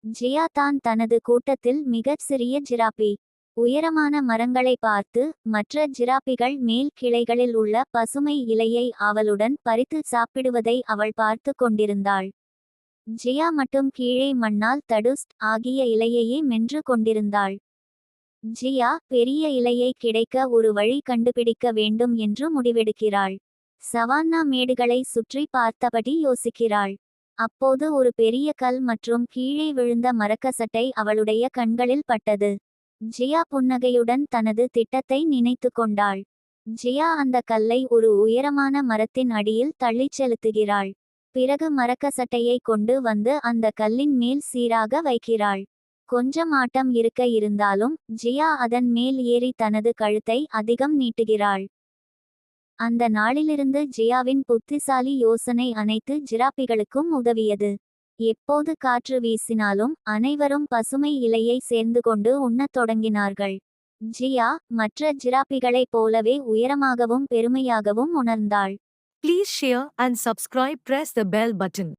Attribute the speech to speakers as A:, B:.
A: ஜியா தான் தனது கூட்டத்தில் மிகச் சிறிய ஜிராபி. உயரமான மரங்களை பார்த்து மற்ற ஜிராபிகள் மேல் கிளைகளில் உள்ள பசுமை இலையை ஆவலுடன் பறித்து சாப்பிடுவதை அவள் பார்த்து கொண்டிருந்தாள். ஜியா மட்டும் கீழே மண்ணால் தடுஸ்ட் ஆகிய இலையையே மென்று கொண்டிருந்தாள். ஜியா பெரிய இலையை கிடைக்க ஒரு வழி கண்டுபிடிக்க வேண்டும் என்று முடிவெடுக்கிறாள். சவான்னா மேடுகளை சுற்றி பார்த்தபடி யோசிக்கிறாள். அப்போது ஒரு பெரிய கல் மற்றும் கீழே விழுந்த மரக்கசட்டை அவளுடைய கண்களில் பட்டது. ஜியா புன்னகையுடன் தனது திட்டத்தை நினைத்து கொண்டாள். ஜியா அந்த கல்லை ஒரு உயரமான மரத்தின் அடியில் தள்ளிச் செலுத்துகிறாள். பிறகு மரக்கசட்டையை கொண்டு வந்து அந்த கல்லின் மேல் சீராக வைக்கிறாள். கொஞ்சம் ஆட்டம் இருக்க இருந்தாலும் ஜியா அதன் மேல் ஏறி தனது கழுத்தை அதிகம் நீட்டுகிறாள். அந்த நாளிலிருந்து ஜியாவின் புத்திசாலி யோசனை அனைத்து ஜிராபிகளுக்கும் உதவியது. எப்போது காற்று வீசினாலும் அனைவரும் பசுமை இலையை சேர்ந்து கொண்டு உண்ணத் தொடங்கினார்கள். ஜியா மற்ற ஜிராபிகளைப் போலவே உயரமாகவும் பெருமையாகவும் உணர்ந்தாள்.
B: Please share and subscribe. Press the bell button.